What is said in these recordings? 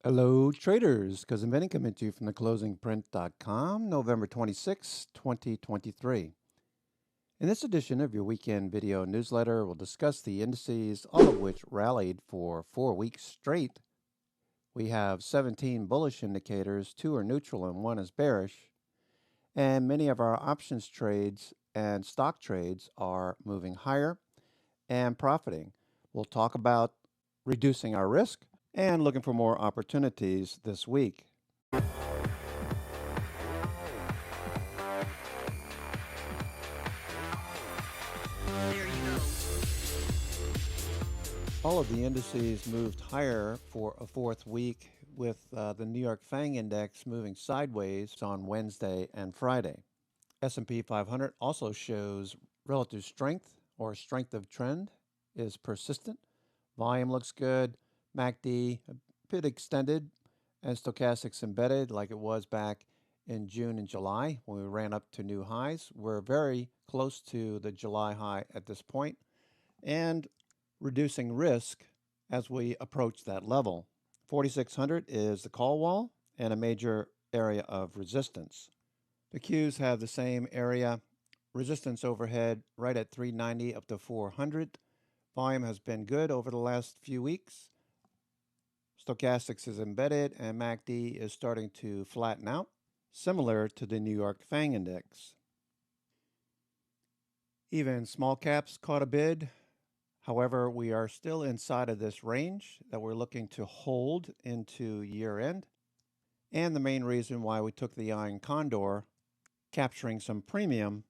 Hello, traders. Cousin Benny coming to you from theclosingprint.com, November 26, 2023. In this edition of your weekend video newsletter, we'll discuss the indices, all of which rallied for 4 weeks straight. We have 17 bullish indicators, 2 are neutral and 1 is bearish. And many of our options trades and stock trades are moving higher and profiting. We'll talk about reducing our risk and looking for more opportunities this week. All of the indices moved higher for a fourth week, with the New York FANG index moving sideways on Wednesday and Friday. S&P 500 also shows relative strength, or strength of trend is persistent. Volume looks good. MACD a bit extended, and stochastics embedded like it was back in June and July when we ran up to new highs. We're very close to the July high at this point, and reducing risk as we approach that level. 4600 is the call wall and a major area of resistance. The Qs have the same area resistance overhead right at 390 up to 400. Volume has been good over the last few weeks. Stochastics is embedded and MACD is starting to flatten out, similar to the New York FANG index. Even small caps caught a bid. However, we are still inside of this range that we're looking to hold into year end. And the main reason why we took the Iron Condor, capturing some premium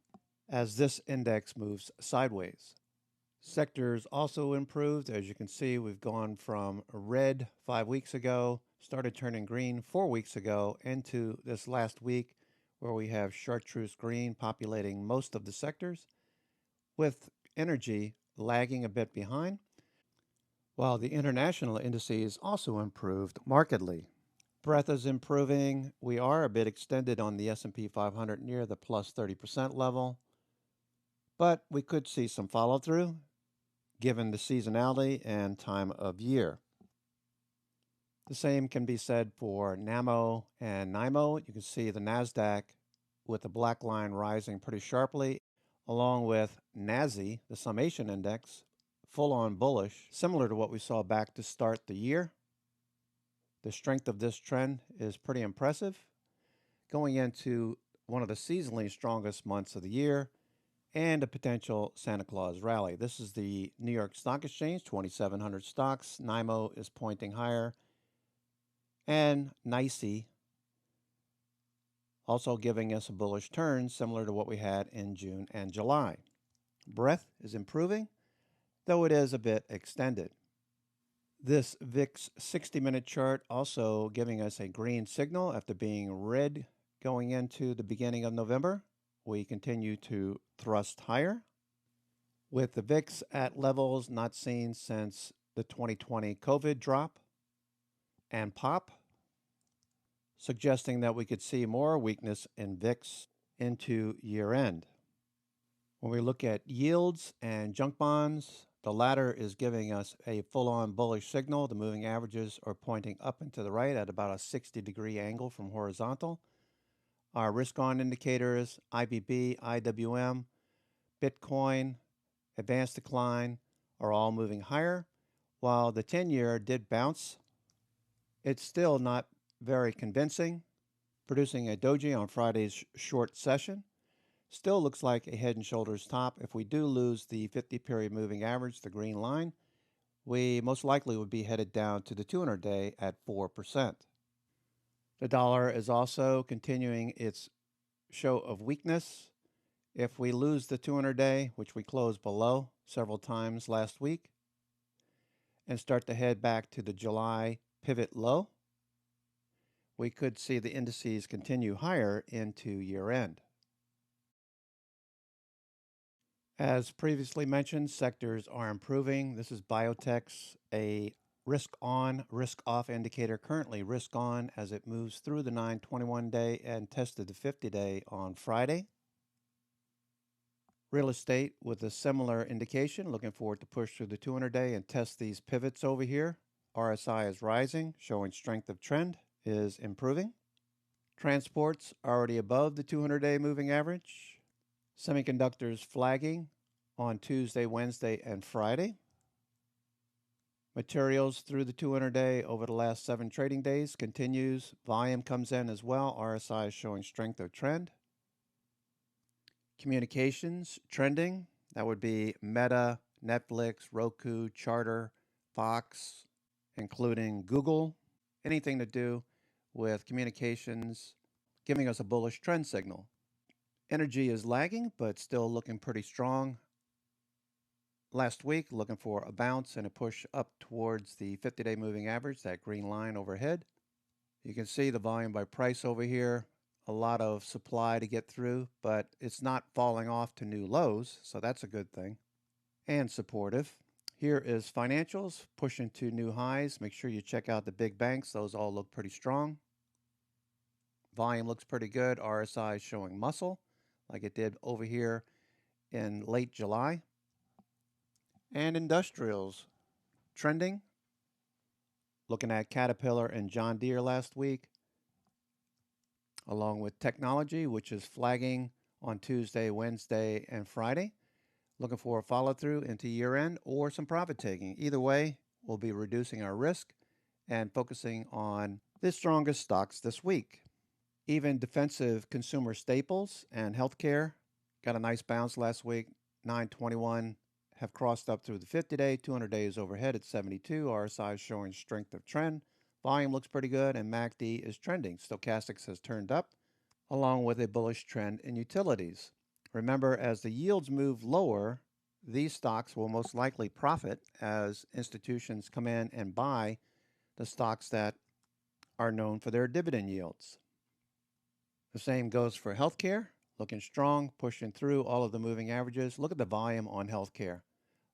as this index moves sideways. Sectors also improved. As you can see, we've gone from red 5 weeks ago, started turning green 4 weeks ago, into this last week where we have chartreuse green populating most of the sectors, with energy lagging a bit behind, while the international indices also improved markedly. Breadth is improving. We are a bit extended on the S&P 500 near the plus 30% level, but we could see some follow-through given the seasonality and time of year. The same can be said for NAMO and NIMO. You can see the NASDAQ with the black line rising pretty sharply, along with NASI, the summation index, full-on bullish, similar to what we saw back to start the year. The strength of this trend is pretty impressive, going into one of the seasonally strongest months of the year and a potential Santa Claus rally. This is the New York Stock Exchange, 2,700 stocks. NIMO is pointing higher, and NYSE also giving us a bullish turn similar to what we had in June and July. Breadth is improving, though it is a bit extended. This VIX 60-minute chart also giving us a green signal after being red going into the beginning of November. We continue to thrust higher, with the VIX at levels not seen since the 2020 COVID drop and pop, suggesting that we could see more weakness in VIX into year end. When we look at yields and junk bonds, the latter is giving us a full-on bullish signal. The moving averages are pointing up and to the right at about a 60-degree angle from horizontal. Our risk-on indicators, IBB, IWM, Bitcoin, advanced decline, are all moving higher. While the 10-year did bounce, it's still not very convincing, producing a doji on Friday's short session. Still looks like a head and shoulders top. If we do lose the 50-period moving average, the green line, we most likely would be headed down to the 200-day at 4%. The dollar is also continuing its show of weakness. If we lose the 200-day, which we closed below several times last week, and start to head back to the July pivot low, we could see the indices continue higher into year end. As previously mentioned, sectors are improving. This is biotechs, a risk on, risk off indicator, currently risk on as it moves through the 921-day and tested the 50-day on Friday. Real estate with a similar indication, looking forward to push through the 200-day and test these pivots over here. RSI is rising, showing strength of trend is improving. Transports already above the 200-day moving average. Semiconductors flagging on Tuesday, Wednesday, and Friday. Materials through the 200-day over the last 7 trading days continues. Volume comes in as well. RSI is showing strength of trend. Communications trending. That would be Meta, Netflix, Roku, Charter, Fox, including Google. Anything to do with communications, giving us a bullish trend signal. Energy is lagging, but still looking pretty strong. Last week, looking for a bounce and a push up towards the 50-day moving average, that green line overhead. You can see the volume by price over here. A lot of supply to get through, but it's not falling off to new lows, so that's a good thing. And supportive. Here is financials pushing to new highs. Make sure you check out the big banks. Those all look pretty strong. Volume looks pretty good. RSI is showing muscle like it did over here in late July. And industrials trending. Looking at Caterpillar and John Deere last week, along with technology, which is flagging on Tuesday, Wednesday, and Friday. Looking for a follow-through into year-end or some profit taking. Either way, we'll be reducing our risk and focusing on the strongest stocks this week. Even defensive consumer staples and healthcare got a nice bounce last week. 921 have crossed up through the 50-day, 200 days overhead at 72. RSI is showing strength of trend. Volume looks pretty good, and MACD is trending. Stochastics has turned up, along with a bullish trend in utilities. Remember, as the yields move lower, these stocks will most likely profit as institutions come in and buy the stocks that are known for their dividend yields. The same goes for healthcare, looking strong, pushing through all of the moving averages. Look at the volume on healthcare.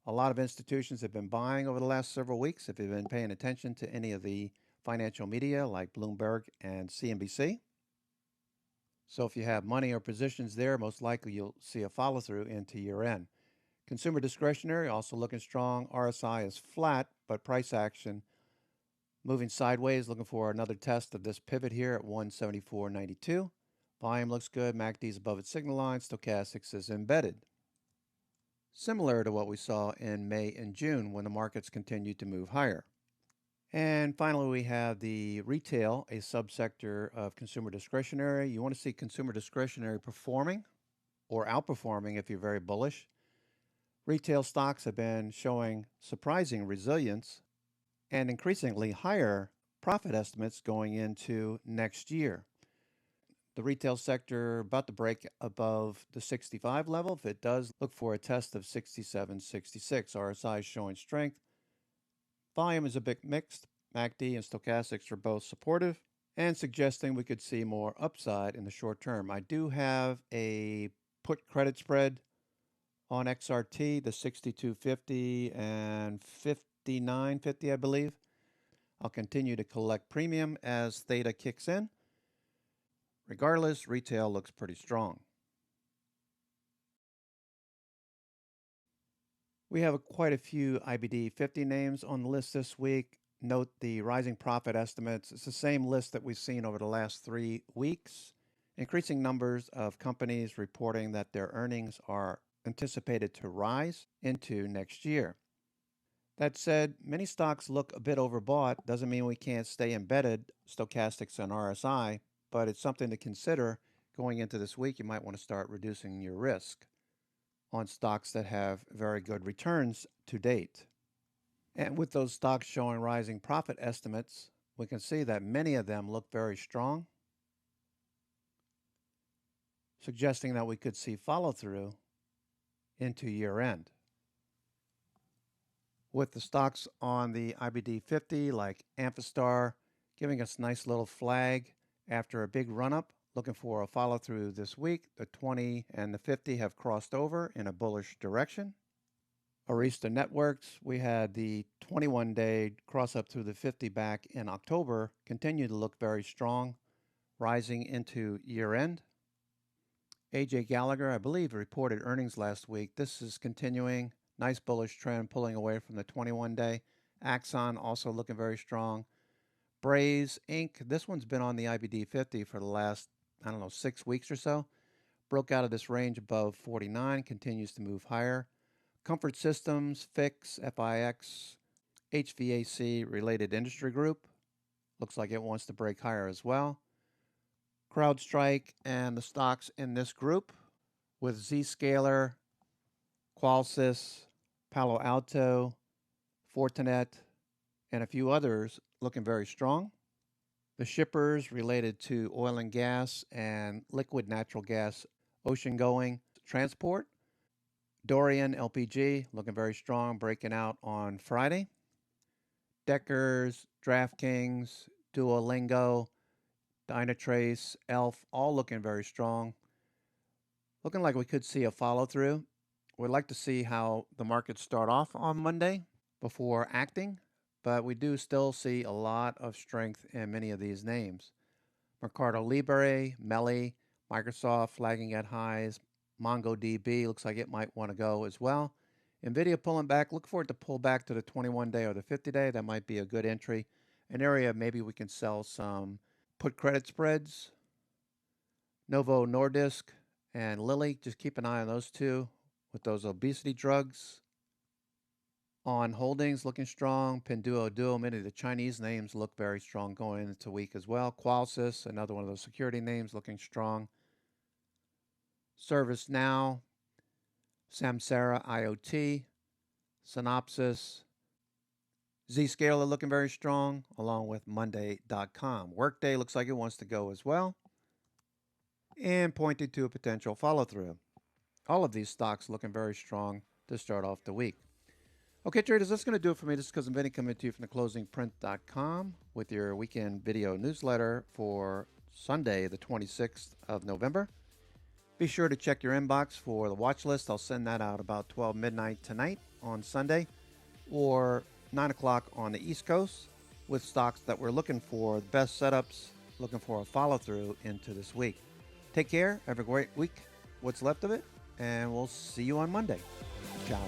A lot of institutions have been buying over the last several weeks if you've been paying attention to any of the financial media like Bloomberg and CNBC. So if you have money or positions there, most likely you'll see a follow-through into year-end. Consumer discretionary also looking strong. RSI is flat, but price action moving sideways, looking for another test of this pivot here at 174.92. Volume looks good. MACD is above its signal line. Stochastics is embedded. Similar to what we saw in May and June when the markets continued to move higher. And finally, we have the retail, a subsector of consumer discretionary. You want to see consumer discretionary performing or outperforming if you're very bullish. Retail stocks have been showing surprising resilience and increasingly higher profit estimates going into next year. The retail sector about to break above the 65 level. If it does, look for a test of 67, 66. RSI is showing strength. Volume is a bit mixed. MACD and stochastics are both supportive and suggesting we could see more upside in the short term. I do have a put credit spread on XRT, the 62.50 and 59.50, I believe. I'll continue to collect premium as theta kicks in. Regardless, retail looks pretty strong. We have quite a few IBD 50 names on the list this week. Note the rising profit estimates. It's the same list that we've seen over the last 3 weeks. Increasing numbers of companies reporting that their earnings are anticipated to rise into next year. That said, many stocks look a bit overbought. Doesn't mean we can't stay embedded, stochastics and RSI, but it's something to consider going into this week. You might want to start reducing your risk on stocks that have very good returns to date. And with those stocks showing rising profit estimates, we can see that many of them look very strong, suggesting that we could see follow-through into year-end. With the stocks on the IBD 50 like Amphastar giving us a nice little flag after a big run-up, looking for a follow-through this week. The 20 and the 50 have crossed over in a bullish direction. Arista Networks, we had the 21-day cross up through the 50 back in October, continue to look very strong, rising into year-end. AJ Gallagher, I believe, reported earnings last week. This is continuing. Nice bullish trend pulling away from the 21-day Axon also looking very strong. Braze Inc. This one's been on the IBD 50 for the last, 6 weeks or so. Broke out of this range above 49, continues to move higher. Comfort Systems, Fix, FIX, HVAC related industry group. Looks like it wants to break higher as well. CrowdStrike and the stocks in this group with Zscaler, Qualsys, Palo Alto, Fortinet, and a few others looking very strong. The shippers related to oil and gas and liquid natural gas ocean-going transport. Dorian LPG looking very strong, breaking out on Friday. Deckers, DraftKings, Duolingo, Dynatrace, Elf, all looking very strong. Looking like we could see a follow-through. We'd like to see how the markets start off on Monday before acting, but we do still see a lot of strength in many of these names. Mercado Libre, Melli, Microsoft flagging at highs. MongoDB looks like it might want to go as well. NVIDIA pulling back. Look for it to pull back to the 21-day or the 50-day. That might be a good entry. An area maybe we can sell some put credit spreads. Novo Nordisk and Lilly. Just keep an eye on those two with those obesity drugs. On holdings, looking strong. Pinduoduo, many of the Chinese names look very strong going into the week as well. Qualsys, another one of those security names, looking strong. ServiceNow, Samsara IoT, Synopsys, Zscaler looking very strong, along with Monday.com. Workday looks like it wants to go as well, and pointing to a potential follow-through. All of these stocks looking very strong to start off the week. Okay, traders, that's going to do it for me. This is Cousin Vinny coming to you from theclosingprint.com with your weekend video newsletter for Sunday, the 26th of November. Be sure to check your inbox for the watch list. I'll send that out about 12 midnight tonight on Sunday or 9 o'clock on the East Coast with stocks that we're looking for, the best setups, looking for a follow-through into this week. Take care. Have a great week, what's left of it, and we'll see you on Monday. Ciao.